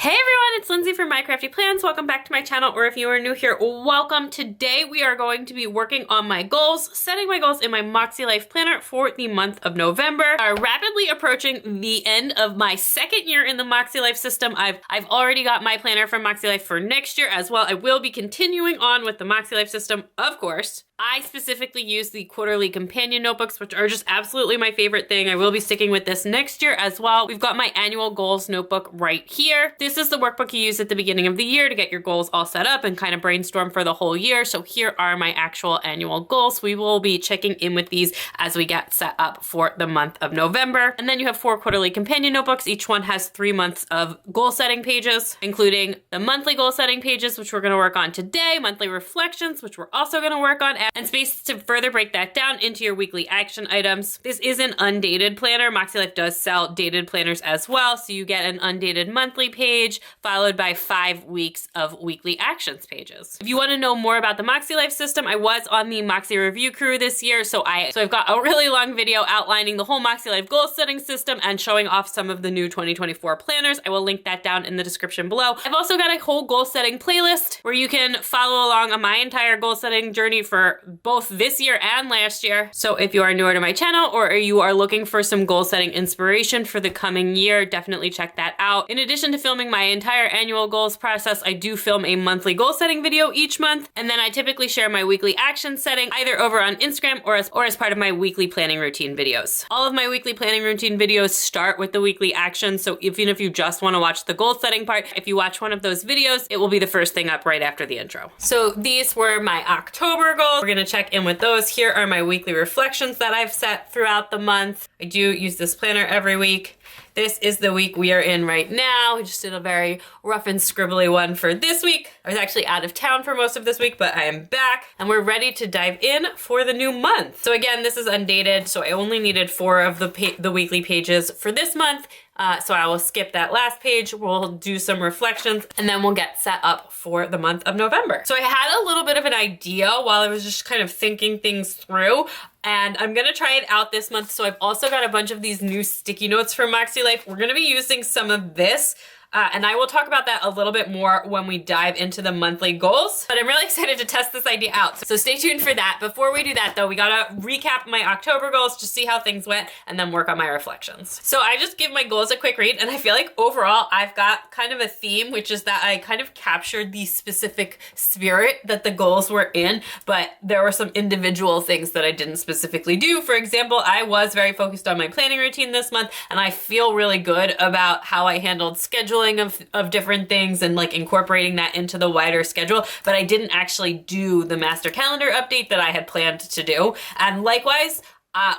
Hey everyone, it's Lindsay from My Crafty Plans. Welcome back to my channel, or if you are new here, welcome. Today we are going to be working on my goals, setting my goals in my MakseLife planner for the month of November. I'm rapidly approaching the end of my second year in the MakseLife system. I've already got my planner from MakseLife for next year as well. I will be continuing on with the MakseLife system, of course. I specifically use the quarterly companion notebooks, which are just absolutely my favorite thing. I will be sticking with this next year as well. We've got my annual goals notebook right here. This is the workbook you use at the beginning of the year to get your goals all set up and kind of brainstorm for the whole year. So here are my actual annual goals. We will be checking in with these as we get set up for the month of November. And then you have 4 quarterly companion notebooks. Each one has 3 months of goal setting pages, including the monthly goal setting pages, which we're going to work on today, monthly reflections, which we're also going to work on, and space to further break that down into your weekly action items. This is an undated planner. MakseLife does sell dated planners as well, so you get an undated monthly page followed by 5 weeks of weekly actions pages. If you want to know more about the MakseLife system, I was on the Maxi review crew this year, so I've got a really long video outlining the whole MakseLife goal setting system and showing off some of the new 2024 planners. I will link that down in the description below. I've also got a whole goal setting playlist where you can follow along on my entire goal setting journey for both this year and last year. So if you are newer to my channel or you are looking for some goal setting inspiration for the coming year, definitely check that out. In addition to filming my entire annual goals process, I do film a monthly goal setting video each month, and then I typically share my weekly action setting either over on Instagram or as part of my weekly planning routine videos. All of my weekly planning routine videos start with the weekly action, so even if you just want to watch the goal setting part, if you watch one of those videos, it will be the first thing up right after the intro. So these were my October goals. We're gonna check in with those. Here are my weekly reflections that I've set throughout the month. I do use this planner every week. This is the week we are in right now. We just did a very rough and scribbly one for this week. I was actually out of town for most of this week, but I am back and we're ready to dive in for the new month. So again, this is undated, so I only needed 4 of the weekly pages for this month. So I will skip that last page. We'll do some reflections and then we'll get set up for the month of November. So I had a little bit of an idea while I was just kind of thinking things through, and I'm gonna try it out this month. So I've also got a bunch of these new sticky notes from MakseLife. We're gonna be using some of this. And I will talk about that a little bit more when we dive into the monthly goals, but I'm really excited to test this idea out. So stay tuned for that. Before we do that though, we gotta recap my October goals, just see how things went, and then work on my reflections. So I just give my goals a quick read, and I feel like overall I've got kind of a theme, which is that I kind of captured the specific spirit that the goals were in, but there were some individual things that I didn't specifically do. For example, I was very focused on my planning routine this month, and I feel really good about how I handled scheduling of different things and like incorporating that into the wider schedule, but I didn't actually do the master calendar update that I had planned to do. And likewise,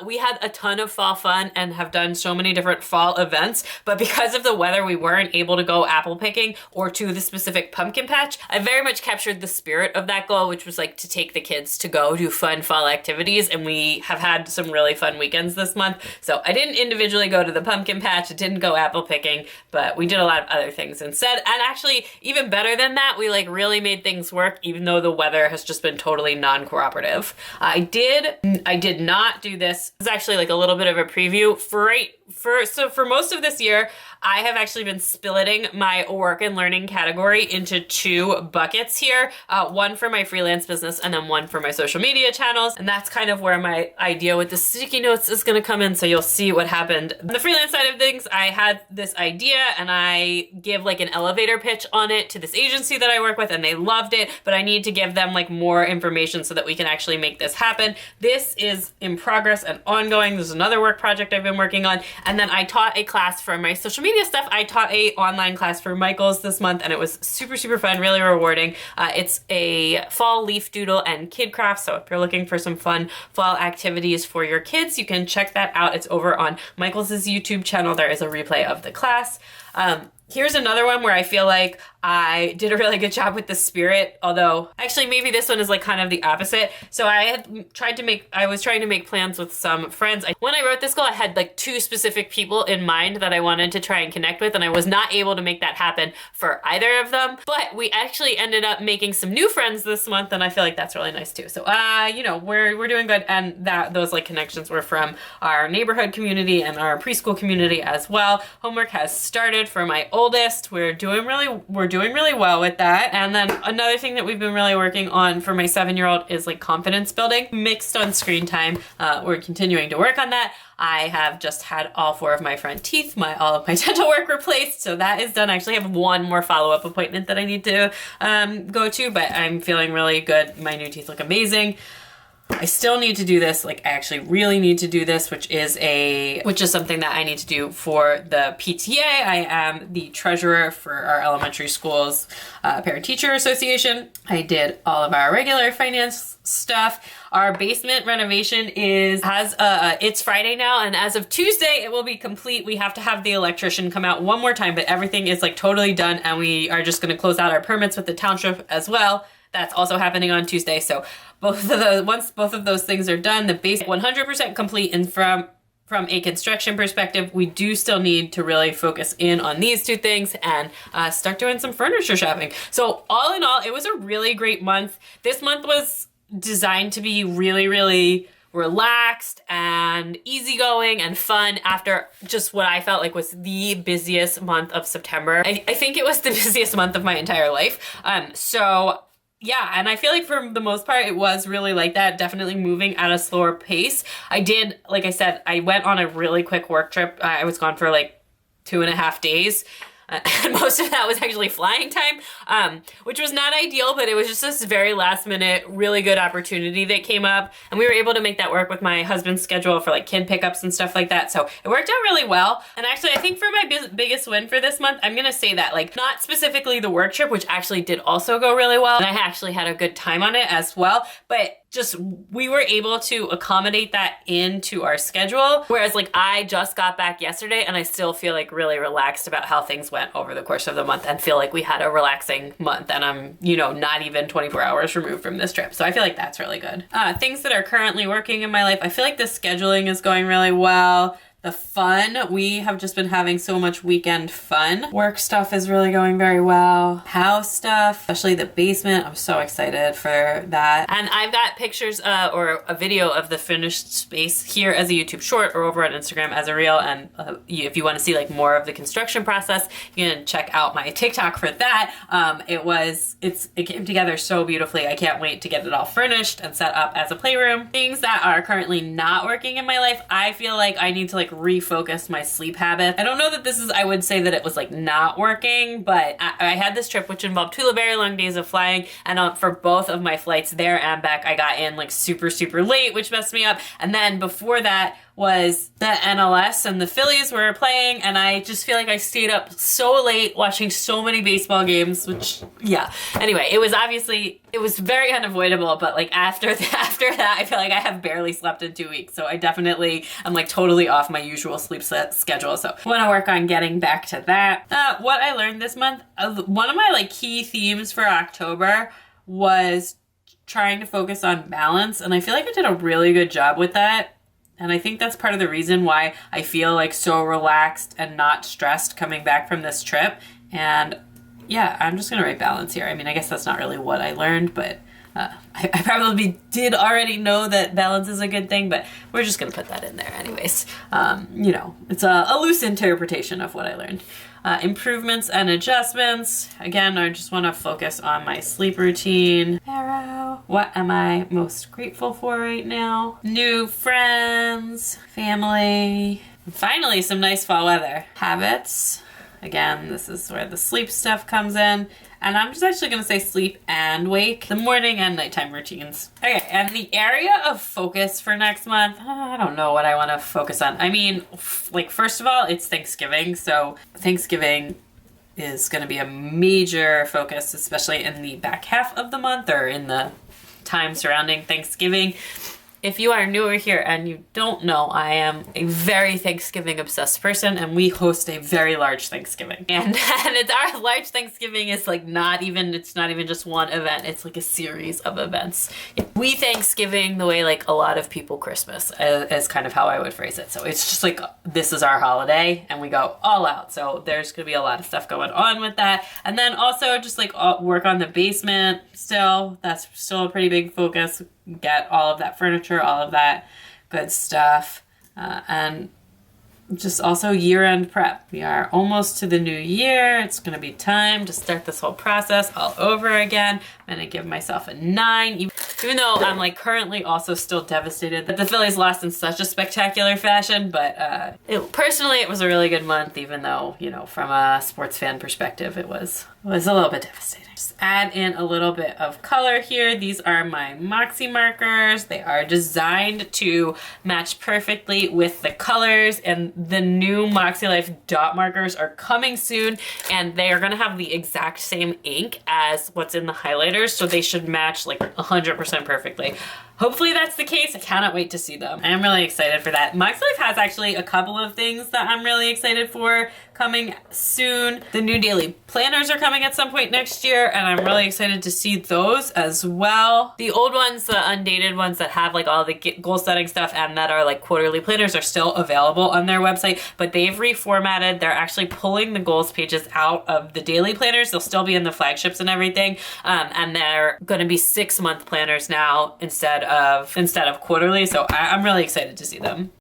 we had a ton of fall fun and have done so many different fall events, but because of the weather, we weren't able to go apple picking or to the specific pumpkin patch. I very much captured the spirit of that goal, which was like to take the kids to go do fun fall activities, and we have had some really fun weekends this month. So I didn't individually go to the pumpkin patch, I didn't go apple picking, but we did a lot of other things instead. And actually, even better than that, we like really made things work, even though the weather has just been totally non-cooperative. I did not do this is actually like a little bit of a preview so for most of this year, I have actually been splitting my work and learning category into 2 buckets here, one for my freelance business and then one for my social media channels. And that's kind of where my idea with the sticky notes is gonna come in, so you'll see what happened. On the freelance side of things, I had this idea and I give like an elevator pitch on it to this agency that I work with, and they loved it, but I need to give them like more information so that we can actually make this happen. This is in progress and ongoing. There's another work project I've been working on. And then I taught a class for my social media stuff. I taught a online class for Michael's this month, and it was super, super fun, really rewarding. It's a fall leaf doodle and kid craft. So if you're looking for some fun fall activities for your kids, you can check that out. It's over on Michael's YouTube channel. There is a replay of the class. Here's another one where I feel like I did a really good job with the spirit, although actually maybe this one is like kind of the opposite. So I was trying to make plans with some friends. When I wrote this goal, I had like 2 specific people in mind that I wanted to try and connect with, and I was not able to make that happen for either of them. But we actually ended up making some new friends this month, and I feel like that's really nice too. So you know, we're doing good, and those like connections were from our neighborhood community and our preschool community as well. Homework has started for my oldest oldest. We're doing really well with that. And then another thing that we've been really working on for my 7-year-old is like confidence building, mixed on screen time. We're continuing to work on that. I have just had all 4 of my front teeth, all of my dental work replaced, so that is done. I actually have one more follow-up appointment that I need to go to, but I'm feeling really good. My new teeth look amazing. I still need to do this, like I actually really need to do this, which is something that I need to do for the PTA. I am the treasurer for our elementary school's parent-teacher association. I did all of our regular finance stuff. Our basement renovation it's Friday now, and as of Tuesday, it will be complete. We have to have the electrician come out one more time, but everything is like totally done, and we are just gonna close out our permits with the township as well. That's also happening on Tuesday. So once both of those things are done, the base 100% complete. And from a construction perspective, we do still need to really focus in on these 2 things and start doing some furniture shopping. So all in all, it was a really great month. This month was designed to be really, really relaxed and easygoing and fun after just what I felt like was the busiest month of September. I think it was the busiest month of my entire life. So yeah, and I feel like for the most part, it was really like that, definitely moving at a slower pace. I did, like I said, I went on a really quick work trip. I was gone for like 2.5 days. And most of that was actually flying time, which was not ideal, but it was just this very last minute, really good opportunity that came up. And we were able to make that work with my husband's schedule for like kid pickups and stuff like that. So it worked out really well. And actually, I think for my biggest win for this month, I'm going to say that, like, not specifically the work trip, which actually did also go really well. And I actually had a good time on it as well. But just we were able to accommodate that into our schedule. Whereas like I just got back yesterday and I still feel like really relaxed about how things went over the course of the month and feel like we had a relaxing month, and I'm, not even 24 hours removed from this trip. So I feel like that's really good. Things that are currently working in my life. I feel like the scheduling is going really well. The fun, we have just been having so much weekend fun. Work stuff is really going very well. House stuff, especially the basement, I'm so excited for that. And I've got pictures or a video of the finished space here as a YouTube short or over on Instagram as a reel. And if you want to see like more of the construction process, you can check out my TikTok for that. It came together so beautifully. I can't wait to get it all furnished and set up as a playroom. Things that are currently not working in my life, I feel like I need to like refocus my sleep habit. I don't know that I would say that it was like not working, but I had this trip which involved 2 very long days of flying, and for both of my flights there and back, I got in like super, super late, which messed me up. And then before that was the NLS and the Phillies were playing, and I just feel like I stayed up so late watching so many baseball games, which, yeah. Anyway, it was very unavoidable, but like after that, I feel like I have barely slept in 2 weeks, so I definitely am like totally off my usual sleep schedule, so I want to work on getting back to that. What I learned this month, one of my like key themes for October was trying to focus on balance, and I feel like I did a really good job with that. And I think that's part of the reason why I feel like so relaxed and not stressed coming back from this trip. And yeah, I'm just gonna write balance here. I mean, I guess that's not really what I learned, but I probably did already know that balance is a good thing, but we're just gonna put that in there anyways. It's a loose interpretation of what I learned. Improvements and adjustments. Again, I just want to focus on my sleep routine. Arrow. What am I most grateful for right now? New friends, family, and finally some nice fall weather. Habits. Again, this is where the sleep stuff comes in. And I'm just actually gonna say sleep and wake, the morning and nighttime routines. Okay, and the area of focus for next month, I don't know what I wanna focus on. I mean, like first of all, it's Thanksgiving. So Thanksgiving is gonna be a major focus, especially in the back half of the month or in the time surrounding Thanksgiving. If you are newer here and you don't know, I am a very Thanksgiving obsessed person, and we host a very large Thanksgiving. And it's our large Thanksgiving is like it's not even just one event, it's like a series of events. We Thanksgiving the way like a lot of people Christmas is kind of how I would phrase it. So it's just like, this is our holiday and we go all out. So there's gonna be a lot of stuff going on with that. And then also just like work on the basement still. That's still a pretty big focus. Get all of that furniture, all of that good stuff. And just also year-end prep. We are almost to the new year. It's gonna be time to start this whole process all over again. I'm gonna give myself a 9, even though I'm like currently also still devastated that the Phillies lost in such a spectacular fashion, but personally it was a really good month, even though, you know, from a sports fan perspective, it was a little bit devastating. Just add in a little bit of color here. These are my Moxie markers. They are designed to match perfectly with the colors, and the new MakseLife dot markers are coming soon, and they are gonna have the exact same ink as what's in the highlighters, so they should match like 100% perfectly. Hopefully that's the case. I cannot wait to see them. I am really excited for that. MakseLife has actually a couple of things that I'm really excited for coming soon. The new daily planners are coming at some point next year, and I'm really excited to see those as well. The old ones, the undated ones that have like all the goal setting stuff and that are like quarterly planners, are still available on their website, but they've reformatted. They're actually pulling the goals pages out of the daily planners. They'll still be in the flagships and everything, and they're gonna be 6-month planners now instead of quarterly, so I'm really excited to see them.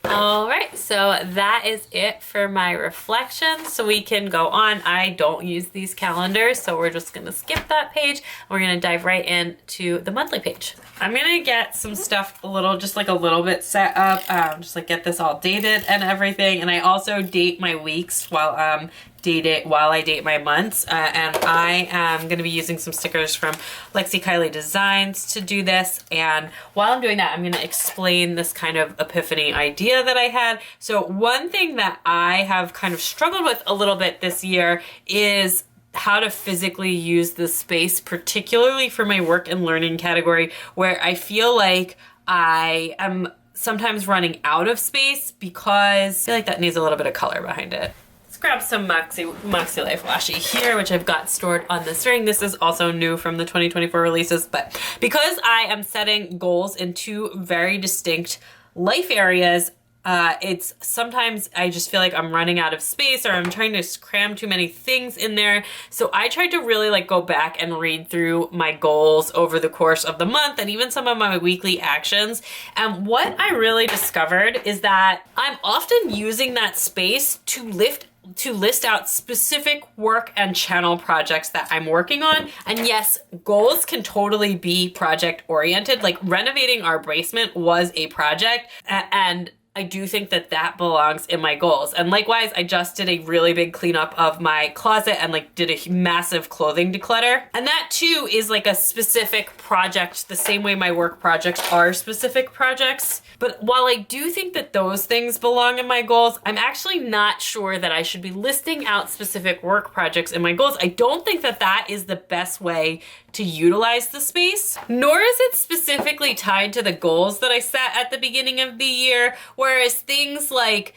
All right, so that is it for my reflections. So we can go on. I don't use these calendars, so we're just gonna skip that page. We're gonna dive right into the monthly page. I'm gonna get some stuff just like a little bit set up, just like get this all dated and everything. And I also date my weeks while I date my months, and I am going to be using some stickers from Lexi Kylie Designs to do this. And while I'm doing that, I'm going to explain this kind of epiphany idea that I had. So one thing that I have kind of struggled with a little bit this year is how to physically use this space, particularly for my work and learning category, where I feel like I am sometimes running out of space because I feel like that needs a little bit of color behind it. Grab some MakseLife washi here, which I've got stored on this ring. This is also new from the 2024 releases, but because I am setting goals in 2 very distinct life areas, it's sometimes I just feel like I'm running out of space, or I'm trying to cram too many things in there. So I tried to really like go back and read through my goals over the course of the month, and even some of my weekly actions. And what I really discovered is that I'm often using that space to list out specific work and channel projects that I'm working on. And yes, goals can totally be project oriented. Like renovating our basement was a project, and I do think that that belongs in my goals. And likewise, I just did a really big cleanup of my closet and like did a massive clothing declutter. And that too is like a specific project, the same way my work projects are specific projects. But while I do think that those things belong in my goals, I'm actually not sure that I should be listing out specific work projects in my goals. I don't think that that is the best way to utilize the space, nor is it specifically tied to the goals that I set at the beginning of the year, whereas things like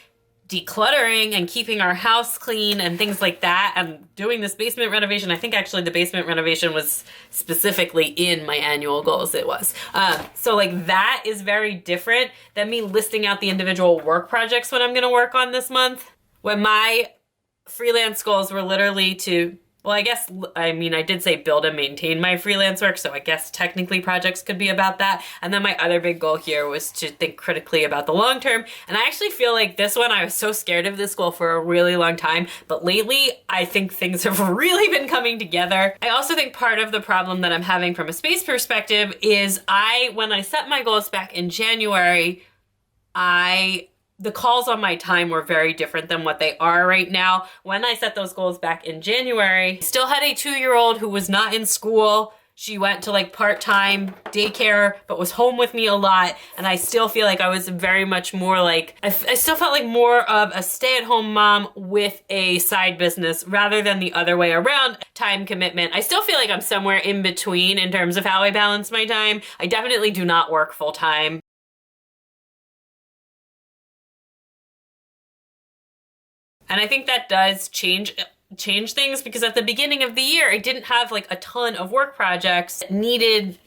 decluttering and keeping our house clean and things like that, and doing this basement renovation. I think actually the basement renovation was specifically in my annual goals. It was. So like that is very different than me listing out the individual work projects when I'm going to work on this month. When my freelance goals were literally to, well, I did say build and maintain my freelance work, so I guess technically projects could be about that. And then my other big goal here was to think critically about the long term. And I actually feel like this one, I was so scared of this goal for a really long time, but lately I think things have really been coming together. I also think part of the problem that I'm having from a space perspective is when I set my goals back in January, the calls on my time were very different than what they are right now. When I set those goals back in January, I still had a 2-year-old who was not in school. She went to like part-time daycare, but was home with me a lot. And I still feel like I was very much more like, I still felt like more of a stay-at-home mom with a side business rather than the other way around, time commitment. I still feel like I'm somewhere in between in terms of how I balance my time. I definitely do not work full-time. And I think that does change things, because at the beginning of the year, I didn't have like a ton of work projects that needed,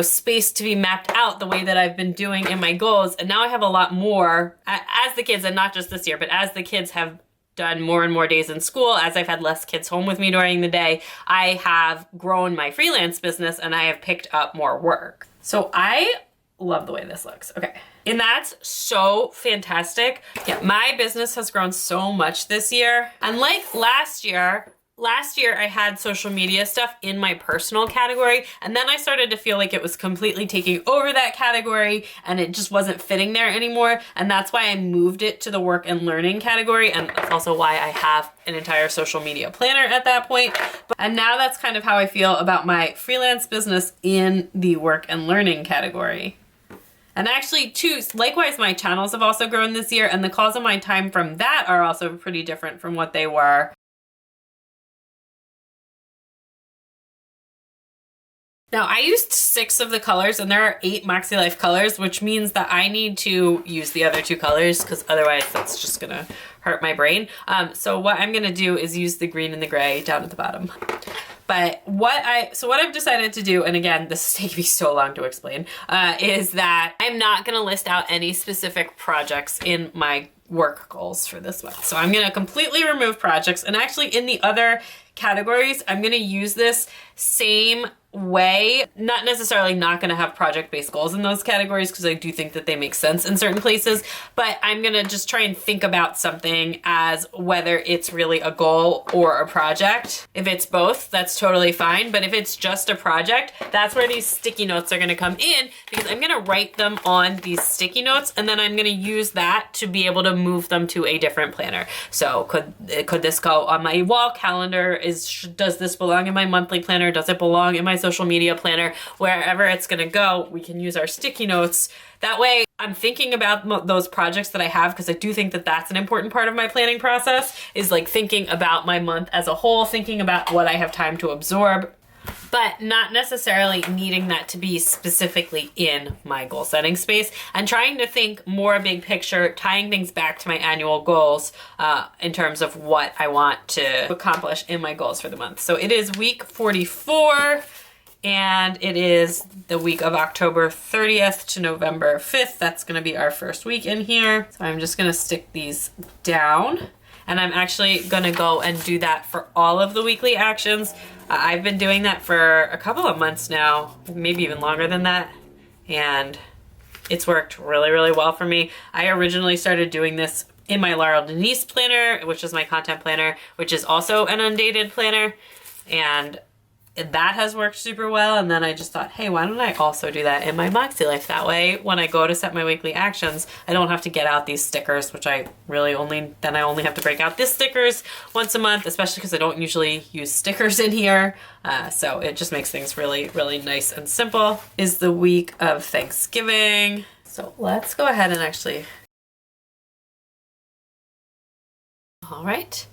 space to be mapped out the way that I've been doing in my goals. And now I have a lot more as the kids, and not just this year, but as the kids have done more and more days in school, as I've had less kids home with me during the day, I have grown my freelance business and I have picked up more work. So I love the way this looks. Okay. And that's so fantastic. Yeah, my business has grown so much this year. And like last year I had social media stuff in my personal category, and then I started to feel like it was completely taking over that category and it just wasn't fitting there anymore. And that's why I moved it to the work and learning category. And that's also why I have an entire social media planner at that point. And now that's kind of how I feel about my freelance business in the work and learning category. And actually too, likewise, my channels have also grown this year, and the calls of my time from that are also pretty different from what they were. Now I used 6 of the colors, and there are 8 MakseLife colors, which means that I need to use the other 2 colors because otherwise that's just gonna hurt my brain. So what I'm gonna do is use the green and the gray down at the bottom. But what I've decided to do, and again, this is taking me so long to explain, is that I'm not gonna list out any specific projects in my work goals for this month. So I'm gonna completely remove projects, and actually in the other categories, I'm gonna use this same way, not necessarily not gonna have project-based goals in those categories because I do think that they make sense in certain places, but I'm gonna just try and think about something as whether it's really a goal or a project. If it's both, that's totally fine, but if it's just a project, that's where these sticky notes are gonna come in, because I'm gonna write them on these sticky notes, and then I'm gonna use that to be able to move them to a different planner. So could this go on my wall calendar? Does this belong in my monthly planner? Does it belong in my social media planner? Wherever it's gonna go, we can use our sticky notes. That way I'm thinking about those projects that I have, because I do think that that's an important part of my planning process, is like thinking about my month as a whole, thinking about what I have time to absorb, but not necessarily needing that to be specifically in my goal setting space, and trying to think more big picture, tying things back to my annual goals in terms of what I want to accomplish in my goals for the month. So it is week 44. And it is the week of October 30th to November 5th. That's gonna be our first week in here. So I'm just gonna stick these down, and I'm actually gonna go and do that for all of the weekly actions. I've been doing that for a couple of months now, maybe even longer than that. And it's worked really, really well for me. I originally started doing this in my Laurel Denise planner, which is my content planner, which is also an undated planner. And that has worked super well. And then I just thought, hey, why don't I also do that in my MakseLife? That way, when I go to set my weekly actions, I don't have to get out these stickers, which I only have to break out this stickers once a month, especially because I don't usually use stickers in here. So it just makes things really, really nice and simple. Is the week of Thanksgiving. So let's go ahead and actually, all right.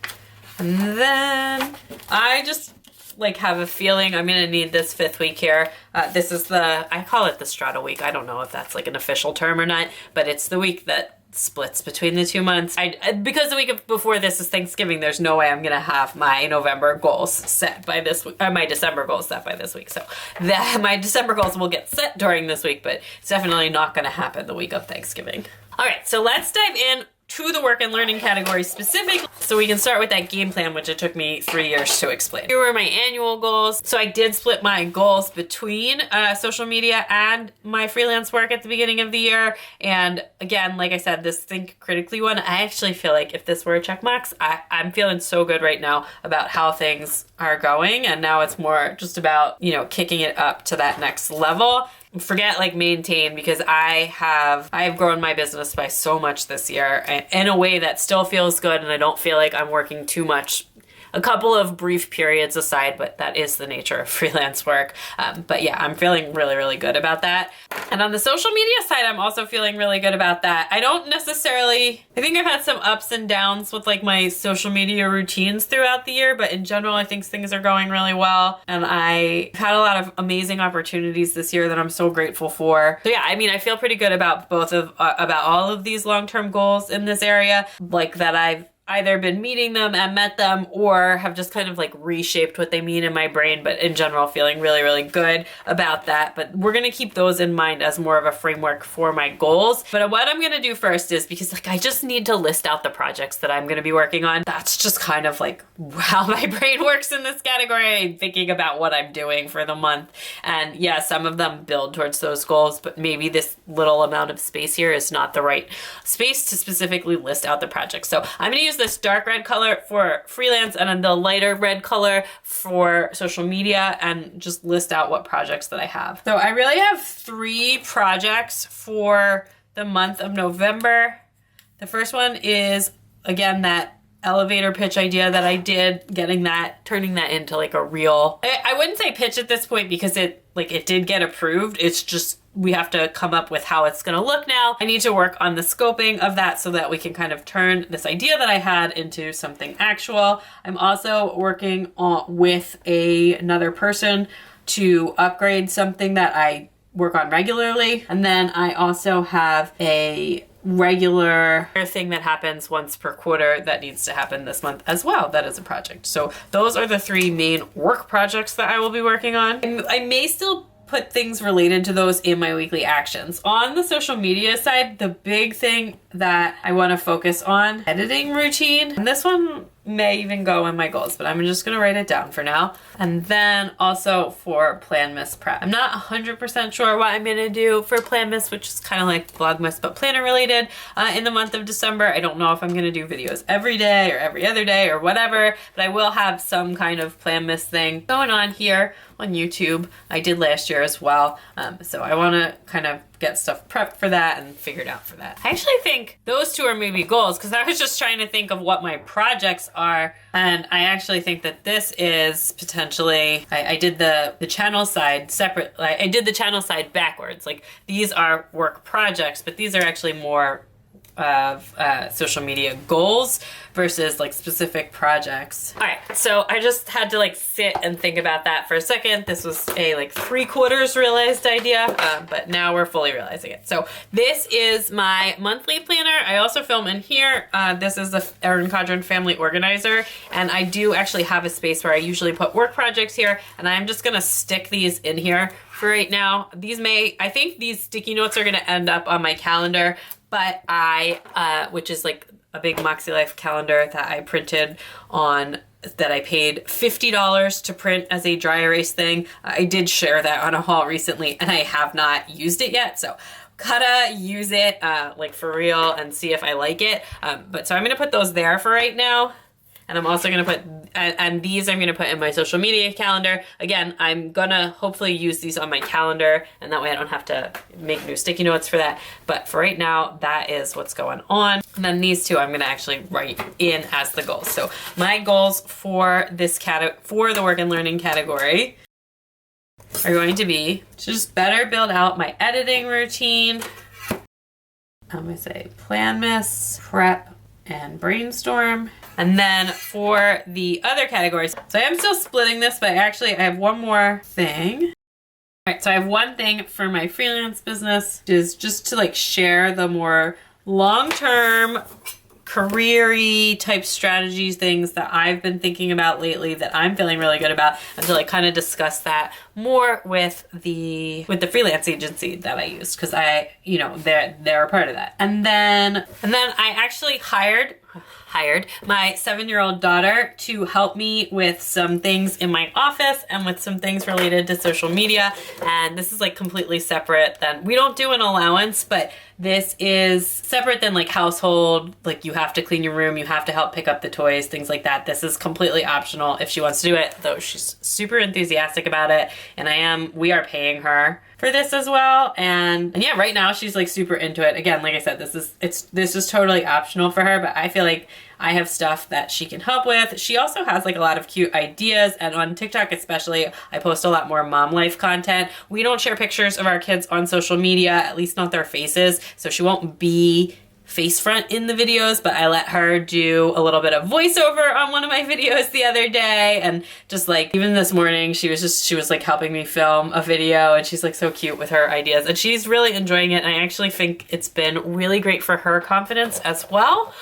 And then I just like have a feeling I'm gonna need this 5th week here. This is I call it the Strata week. I don't know if that's like an official term or not, but it's the week that splits between the 2 months. Because the week before this is Thanksgiving, there's no way I'm gonna have my November goals set by this week, or my December goals set by this week. So my December goals will get set during this week, but it's definitely not gonna happen the week of Thanksgiving. All right, so let's dive in to the work and learning category specifically, so we can start with that game plan, which it took me 3 years to explain. Here were my annual goals. So I did split my goals between social media and my freelance work at the beginning of the year. And again, like I said, this think critically one, I actually feel like if this were a check marks, I'm feeling so good right now about how things are going. And now it's more just about, kicking it up to that next level. Forget like maintain, because I have grown my business by so much this year in a way that still feels good, and I don't feel like I'm working too much. A couple of brief periods aside, but that is the nature of freelance work. But yeah, I'm feeling really, really good about that. And on the social media side, I'm also feeling really good about that. I think I've had some ups and downs with like my social media routines throughout the year, but in general, I think things are going really well. And I've had a lot of amazing opportunities this year that I'm so grateful for. So yeah, I feel pretty good about about all of these long-term goals in this area, like that I've either been meeting them and met them or have just kind of like reshaped what they mean in my brain, but in general feeling really, really good about that. But we're gonna keep those in mind as more of a framework for my goals. But what I'm gonna do first is, because like I just need to list out the projects that I'm gonna be working on. That's just kind of like how my brain works in this category, thinking about what I'm doing for the month. And yeah, some of them build towards those goals, but maybe this little amount of space here is not the right space to specifically list out the projects. So I'm gonna use this dark red color for freelance and then the lighter red color for social media and just list out what projects that I have. So I really have 3 projects for the month of November. The first one is, again, that elevator pitch idea that I did, turning that into like a real, I wouldn't say pitch at this point because it did get approved. It's just, we have to come up with how it's gonna look now. I need to work on the scoping of that so that we can kind of turn this idea that I had into something actual. I'm also working with another person to upgrade something that I work on regularly. And then I also have a regular thing that happens once per quarter that needs to happen this month as well. That is a project. So those are the 3 main work projects that I will be working on. I may still put things related to those in my weekly actions. On the social media side, the big thing that I want to focus on, editing routine. And this one may even go in my goals, but I'm just gonna write it down for now. And then also for Plan Miss prep. I'm not 100% sure what I'm gonna do for Plan Miss, which is kind of like Vlogmas, but planner related in the month of December. I don't know if I'm gonna do videos every day or every other day or whatever, but I will have some kind of Plan Miss thing going on here on YouTube. I did last year as well. So I wanna kind of get stuff prepped for that and figured out for that. I actually think those 2 are maybe goals because I was just trying to think of what my projects are, and I actually think that this is potentially, I did the channel side separate, I did the channel side backwards. Like these are work projects, but these are actually more of social media goals versus like specific projects. All right, so I just had to like sit and think about that for a second. This was a like 3/4 realized idea, but now we're fully realizing it. So this is my monthly planner. I also film in here. This is the Erin Cadron Family Organizer, and I do actually have a space where I usually put work projects here, and I'm just gonna stick these in here for right now. I think these sticky notes are gonna end up on my calendar, but which is like a big MakseLife calendar that I printed on, that I paid $50 to print as a dry erase thing. I did share that on a haul recently and I have not used it yet. So gotta use it like for real and see if I like it. But so I'm gonna put those there for right now. And I'm also gonna put, and these I'm gonna put in my social media calendar. Again, I'm gonna hopefully use these on my calendar, and that way I don't have to make new sticky notes for that. But for right now, that is what's going on. And then these 2 I'm gonna actually write in as the goals. So my goals for this for the work and learning category are going to be to just better build out my editing routine. I'm gonna say Plan Miss, prep, and brainstorm. And then for the other categories, so I am still splitting this, but actually I have one more thing. All right, so I have one thing for my freelance business, which is just to like share the more long-term career-y type strategies, things that I've been thinking about lately that I'm feeling really good about, and to like kind of discuss that more with the freelance agency that I used, because they're a part of that. And then I actually hired my 7-year-old daughter to help me with some things in my office and with some things related to social media. And this is like completely separate than, we don't do an allowance, but this is separate than like household, like you have to clean your room, you have to help pick up the toys, things like that. This is completely optional if she wants to do it, though she's super enthusiastic about it. And we are paying her for this as well. And yeah, right now she's like super into it. Again, like I said, this is totally optional for her, but I feel like I have stuff that she can help with. She also has like a lot of cute ideas, and on TikTok especially, I post a lot more mom life content. We don't share pictures of our kids on social media, at least not their faces, so she won't be face front in the videos, but I let her do a little bit of voiceover on one of my videos the other day. And just like, even this morning, she was like helping me film a video, and she's like so cute with her ideas, and she's really enjoying it. And I actually think it's been really great for her confidence as well.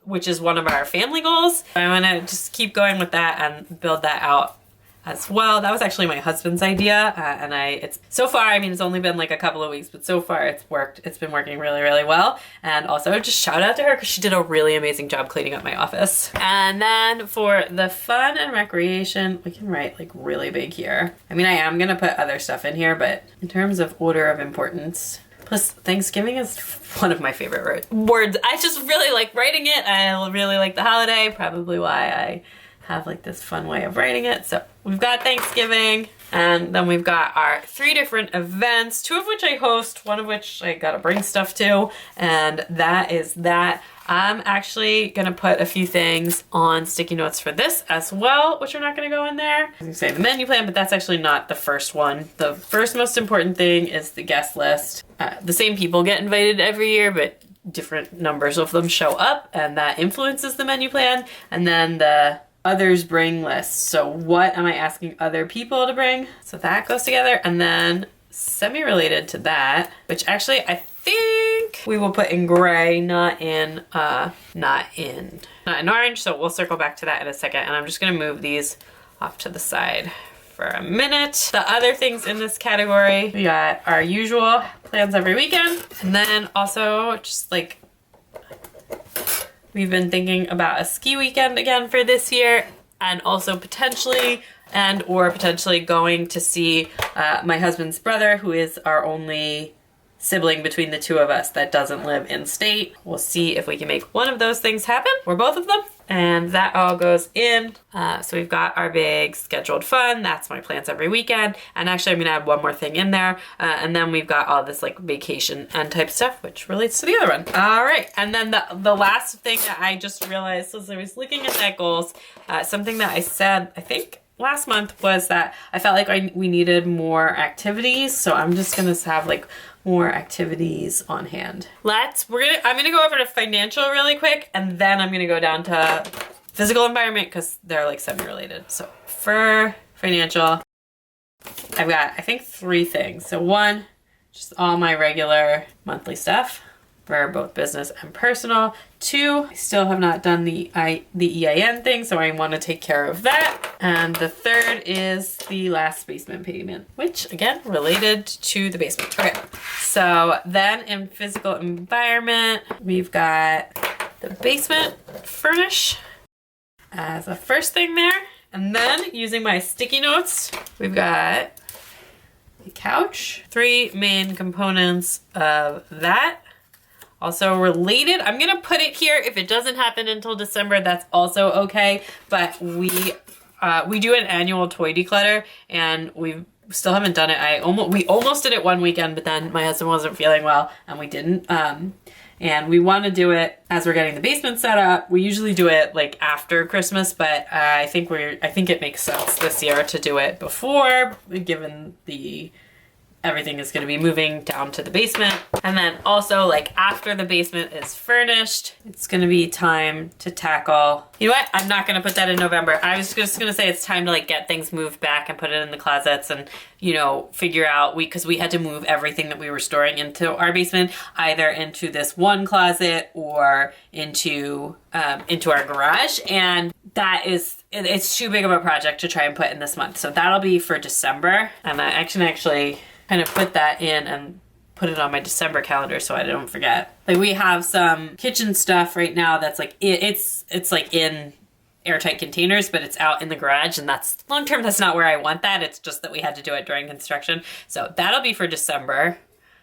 Which is one of our family goals. I want to just keep going with that and build that out as well. That was actually my husband's idea, and it's so far, I mean, it's only been like a couple of weeks, but so far it's worked. It's been working really, really well. And also just shout out to her because she did a really amazing job cleaning up my office. And then for the fun and recreation, we can write like really big here. I mean, I am gonna put other stuff in here, but in terms of order of importance, plus Thanksgiving is one of my favorite words. I just really like writing it. I really like the holiday, probably why I have like this fun way of writing it. So we've got Thanksgiving, and then we've got our 3 different events, 2 of which I host, 1 of which I gotta bring stuff to, and that is that. I'm actually gonna put a few things on sticky notes for this as well, which are not gonna go in there. I was gonna say the menu plan, but that's actually not the first one. The first most important thing is the guest list. The same people get invited every year, but different numbers of them show up, and that influences the menu plan. And then the others bring list. So what am I asking other people to bring? So that goes together. And then semi-related to that, which actually I think we will put in gray, not in orange. So we'll circle back to that in a second. And I'm just gonna move these off to the side for a minute. The other things in this category, we got our usual plans every weekend. And then also just like, we've been thinking about a ski weekend again for this year, and also potentially going to see my husband's brother, who is our only sibling between the 2 of us that doesn't live in state. We'll see if we can make one of those things happen, or both of them. And that all goes in. So we've got our big scheduled fun. That's my plans every weekend. And actually I'm gonna add one more thing in there. And then we've got all this like vacation and type stuff, which relates to the other one. All right, and then the last thing that I just realized as I was looking at that goals, something that I said, I think last month, was that I felt like we needed more activities. So I'm just gonna have like more activities on hand. I'm gonna go over to financial really quick, and then I'm gonna go down to physical environment because they're like semi-related. So for financial, I've got, I think, 3 things. So 1, just all my regular monthly stuff for both business and personal. 2, I still have not done the EIN thing, so I want to take care of that. And the 3rd is the last basement payment, which again, related to the basement. Okay, so then in physical environment, we've got the basement furnish as a first thing there. And then using my sticky notes, we've got the couch, 3 main components of that. Also related, I'm gonna put it here. If it doesn't happen until December, that's also okay. But we do an annual toy declutter, and we still haven't done it. We almost did it one weekend, but then my husband wasn't feeling well, and we didn't. And we want to do it as we're getting the basement set up. We usually do it like after Christmas, but I think it makes sense this year to do it before, given everything is going to be moving down to the basement. And then also, like, after the basement is furnished, it's going to be time to tackle, you know what? I'm not going to put that in November. I was just going to say it's time to like get things moved back and put it in the closets, and, you know, figure out, because we had to move everything that we were storing into our basement, either into this one closet or into our garage. And it's too big of a project to try and put in this month. So that'll be for December. And I can actually kind of put that in and put it on my December calendar so I don't forget. Like, we have some kitchen stuff right now that's like, it's like in airtight containers, but it's out in the garage, and that's long term, that's not where I want that. It's just that we had to do it during construction. So that'll be for December,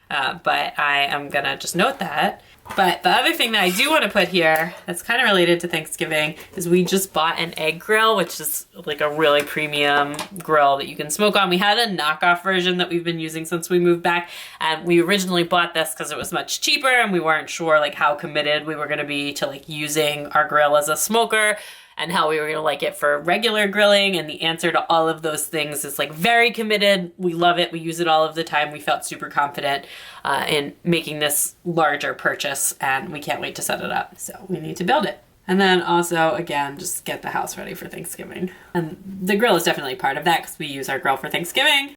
but I am gonna just note that. But the other thing that I do want to put here that's kind of related to Thanksgiving is we just bought an egg grill, which is like a really premium grill that you can smoke on. We had a knockoff version that we've been using since we moved back, and we originally bought this because it was much cheaper, and we weren't sure like how committed we were going to be to like using our grill as a smoker. and how we were gonna like it for regular grilling, and the answer to all of those things is like very committed. We love it. We use it all of the time. We felt super confident in making this larger purchase, and we can't wait to set it up. So we need to build it. And then also, again, just get the house ready for Thanksgiving. And the grill is definitely part of that because we use our grill for Thanksgiving.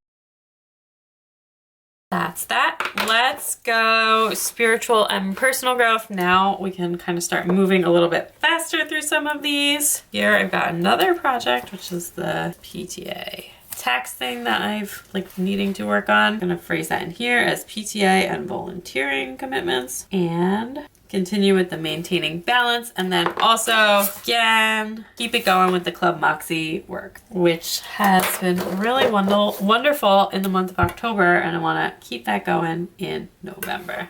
That's that. Let's go spiritual and personal growth. Now we can kind of start moving a little bit faster through some of these. Here I've got another project, which is the PTA tax thing that I've like needing to work on. I'm gonna phrase that in here as PTA and volunteering commitments, and continue with the maintaining balance, and then also again keep it going with the Club Moxie work, which has been really wonderful in the month of October, and I want to keep that going in November.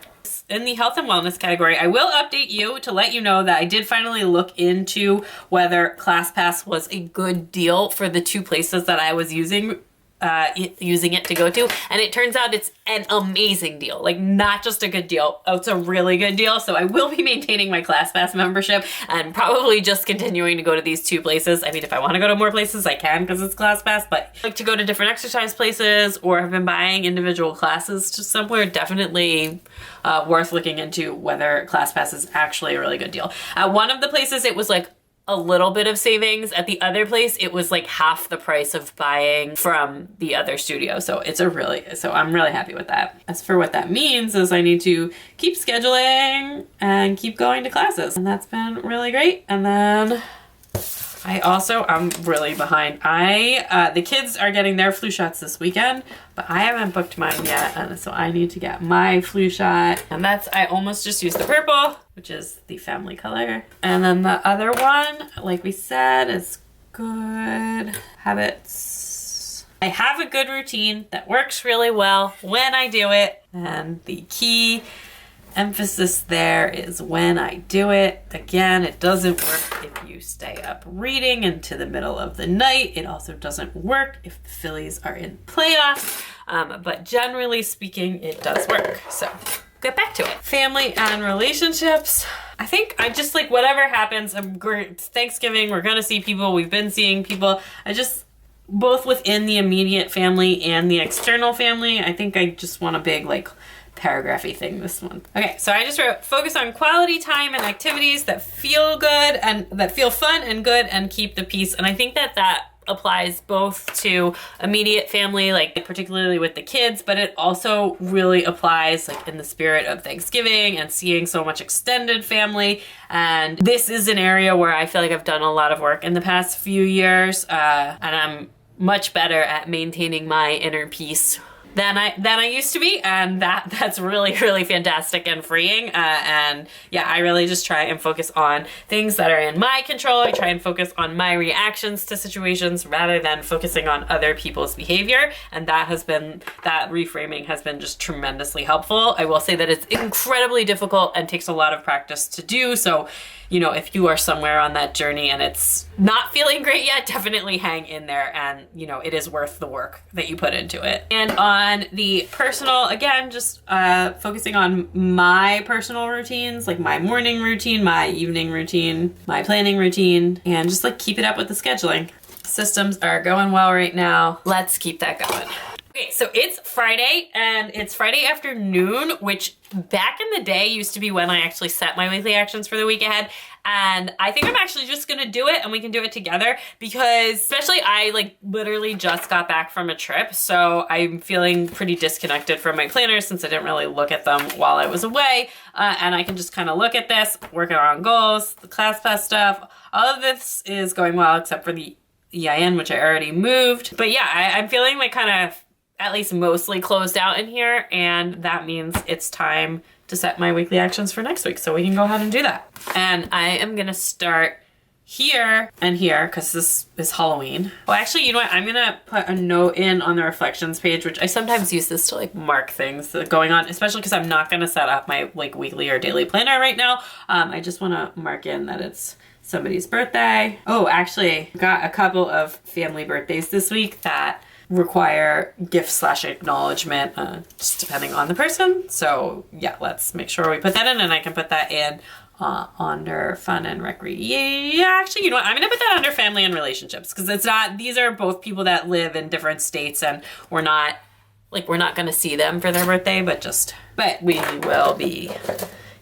In the health and wellness category, I will update you to let you know that I did finally look into whether ClassPass was a good deal for the 2 places that I was using it to go to, and it turns out it's an amazing deal. Like, not just a good deal, it's a really good deal. So I will be maintaining my ClassPass membership and probably just continuing to go to these 2 places. I mean, if I want to go to more places, I can because it's ClassPass, but I like to go to different exercise places or have been buying individual classes to somewhere. Definitely worth looking into whether ClassPass is actually a really good deal. At one of the places, it was like a little bit of savings. At the other place, it was like half the price of buying from the other studio. So I'm really happy with that. As for what that means is I need to keep scheduling and keep going to classes. And that's been really great. And then I'm really behind. The kids are getting their flu shots this weekend, but I haven't booked mine yet. And so I need to get my flu shot. And I almost just used the purple, which is the family color. And then the other one, like we said, is good habits. I have a good routine that works really well when I do it. And the key emphasis there is when I do it. Again, it doesn't work if you stay up reading into the middle of the night. It also doesn't work if the Phillies are in playoffs. But generally speaking, it does work. So get back to it. Family and relationships. I think I just like whatever happens. It's Thanksgiving. We're going to see people. We've been seeing people. Both within the immediate family and the external family, I think I just want a big like paragraphy thing this month. Okay, so I just wrote focus on quality time and activities that feel good and that feel fun and good and keep the peace. And I think that applies both to immediate family, like particularly with the kids, but it also really applies like in the spirit of Thanksgiving and seeing so much extended family. And this is an area where I feel like I've done a lot of work in the past few years, and I'm much better at maintaining my inner peace than I used to be, and that's really, really fantastic and freeing. And yeah, I really just try and focus on things that are in my control. I try and focus on my reactions to situations rather than focusing on other people's behavior. And that reframing has been just tremendously helpful. I will say that it's incredibly difficult and takes a lot of practice to do. So, you know, if you are somewhere on that journey and it's not feeling great yet, definitely hang in there, and you know, it is worth the work that you put into it. And on the personal, again, just focusing on my personal routines, like my morning routine, my evening routine, my planning routine, and just like keep it up with the scheduling. Systems are going well right now. Let's keep that going. Okay, so it's Friday, and it's Friday afternoon, which back in the day used to be when I actually set my weekly actions for the week ahead. And I think I'm actually just gonna do it, and we can do it together, because especially I like literally just got back from a trip. So I'm feeling pretty disconnected from my planners since I didn't really look at them while I was away. And I can just kind of look at this, working on goals, the ClassPass stuff. All of this is going well except for the EIN, which I already moved. But yeah, I'm feeling like kind of at least mostly closed out in here, and that means it's time to set my weekly actions for next week, so we can go ahead and do that. And I am gonna start here and here because this is Halloween. Well, actually, you know what? I'm gonna put a note in on the reflections page, which I sometimes use this to like mark things that are going on, especially because I'm not gonna set up my like weekly or daily planner right now. I just wanna mark in that it's somebody's birthday. Oh, actually, got a couple of family birthdays this week that require gift/acknowledgement, just depending on the person. So yeah, let's make sure we put that in, and I can put that in under fun and recreation. Yeah, actually, you know what? I'm gonna put that under family and relationships because it's not, these are both people that live in different states and we're not gonna see them for their birthday, but we will be,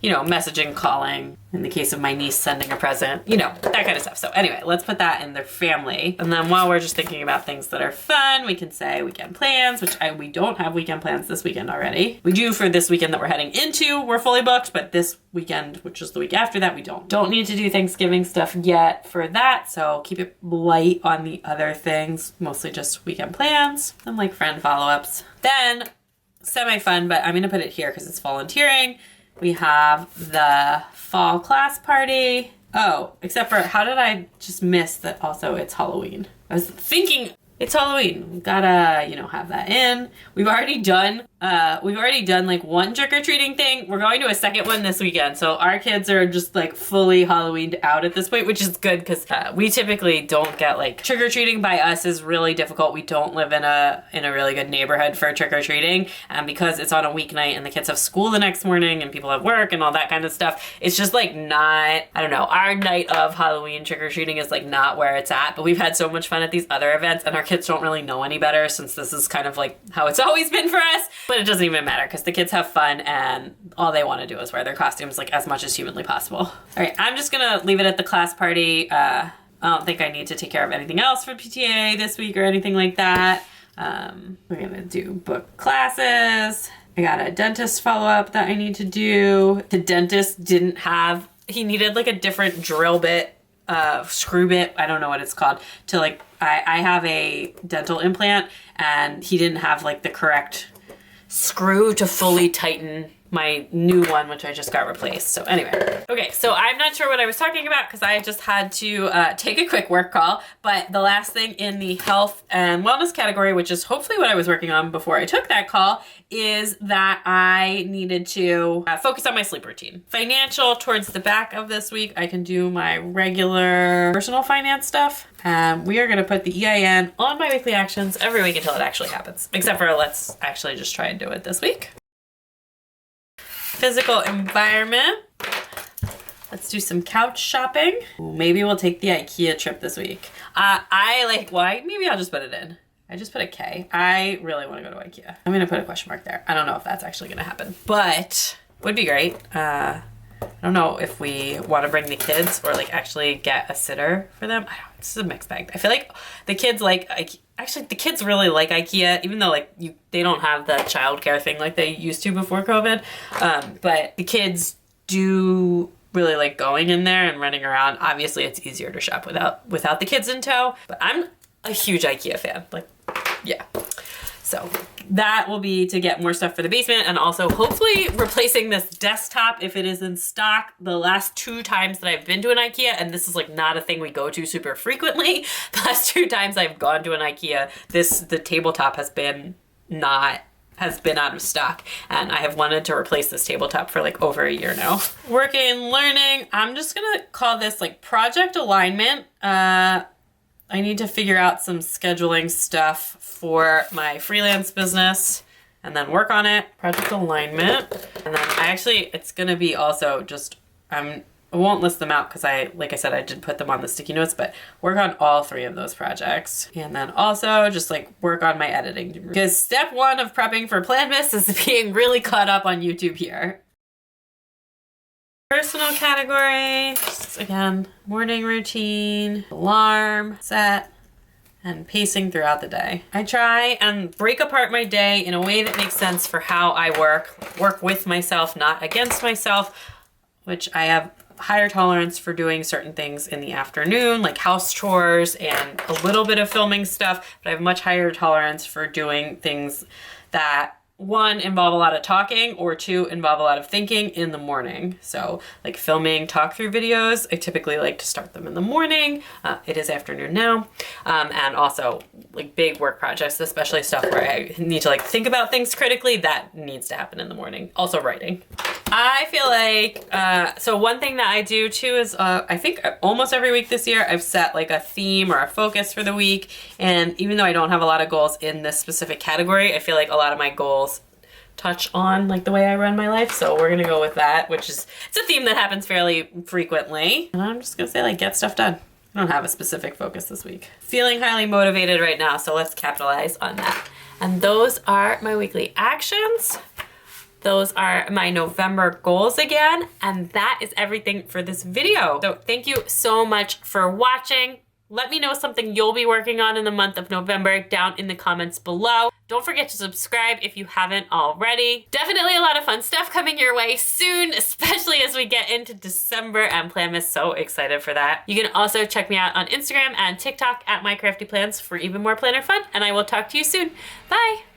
you know, messaging, calling, in the case of my niece sending a present, you know, that kind of stuff. So anyway, let's put that in their family. And then while we're just thinking about things that are fun, we can say weekend plans, which we don't have weekend plans this weekend already. We do for this weekend that we're heading into, we're fully booked, but this weekend, which is the week after that, we don't. Don't need to do Thanksgiving stuff yet for that, so keep it light on the other things, mostly just weekend plans and like friend follow-ups. Then, semi-fun, but I'm gonna put it here because it's volunteering. We have the fall class party. Oh, except for, how did I just miss that also it's Halloween? I was thinking it's Halloween. We gotta, you know, have that in. We've already done like one trick-or-treating thing. We're going to a second one this weekend. So our kids are just like fully Halloweened out at this point, which is good because we typically don't get like trick-or-treating by us is really difficult. We don't live in a really good neighborhood for trick-or-treating. And because it's on a weeknight and the kids have school the next morning and people have work and all that kind of stuff, it's just like not, I don't know, our night of Halloween trick-or-treating is like not where it's at. But we've had so much fun at these other events and our kids don't really know any better since this is kind of like how it's always been for us. But it doesn't even matter because the kids have fun and all they want to do is wear their costumes like as much as humanly possible. All right, I'm just gonna leave it at the class party. I don't think I need to take care of anything else for PTA this week or anything like that. We're gonna do book classes. I got a dentist follow-up that I need to do. The dentist didn't have, he needed like a different drill bit, screw bit, I don't know what it's called, to like, I have a dental implant and he didn't have like the correct screw to fully tighten my new one, which I just got replaced. So anyway, okay, so I'm not sure what I was talking about because I just had to take a quick work call, but the last thing in the health and wellness category, which is hopefully what I was working on before I took that call, is that I needed to focus on my sleep routine. Financial, towards the back of this week, I can do my regular personal finance stuff. We are gonna put the EIN on my weekly actions every week until it actually happens, except for let's actually just try and do it this week. Physical environment. Let's do some couch shopping. Maybe we'll take the IKEA trip this week. Maybe I'll just put it in. I just put a K. I really want to go to IKEA. I'm gonna put a question mark there. I don't know if that's actually gonna happen, but would be great. I don't know if we want to bring the kids or like actually get a sitter for them. It's a mixed bag. I feel like the kids the kids really like IKEA, even though like they don't have the childcare thing like they used to before COVID. But the kids do really like going in there and running around. Obviously it's easier to shop without the kids in tow, but I'm a huge IKEA fan. Like, yeah. So that will be to get more stuff for the basement and also hopefully replacing this desktop if it is in stock. The last 2 times that I've been to an IKEA, and this is like not a thing we go to super frequently, the last 2 times I've gone to an IKEA, the tabletop has been out of stock, and I have wanted to replace this tabletop for like over a year now. Working, learning, I'm just gonna call this like project alignment. I need to figure out some scheduling stuff for my freelance business and then work on it. Project alignment. And then it's gonna be also just, I won't list them out because like I said, I did put them on the sticky notes, but work on all 3 of those projects. And then also just like work on my editing. Because step 1 of prepping for Planmas is being really caught up on YouTube here. Personal category, just again, morning routine, alarm set, and pacing throughout the day. I try and break apart my day in a way that makes sense for how I work with myself, not against myself, which I have higher tolerance for doing certain things in the afternoon, like house chores and a little bit of filming stuff, but I have much higher tolerance for doing things that 1, involve a lot of talking, or 2, involve a lot of thinking in the morning. So like filming talk through videos, I typically like to start them in the morning. It is afternoon now. And also like big work projects, especially stuff where I need to like think about things critically, that needs to happen in the morning. Also writing. I feel like, so one thing that I do too is, I think almost every week this year, I've set like a theme or a focus for the week. And even though I don't have a lot of goals in this specific category, I feel like a lot of my goals touch on like the way I run my life. So we're gonna go with that, which is, it's a theme that happens fairly frequently. And I'm just gonna say like, get stuff done. I don't have a specific focus this week. Feeling highly motivated right now, so let's capitalize on that. And those are my weekly actions. Those are my November goals again, and that is everything for this video. So thank you so much for watching. Let me know something you'll be working on in the month of November down in the comments below. Don't forget to subscribe if you haven't already. Definitely a lot of fun stuff coming your way soon, especially as we get into December, and Plan is so excited for that. You can also check me out on Instagram and TikTok at MyCraftyPlans for even more planner fun, and I will talk to you soon. Bye!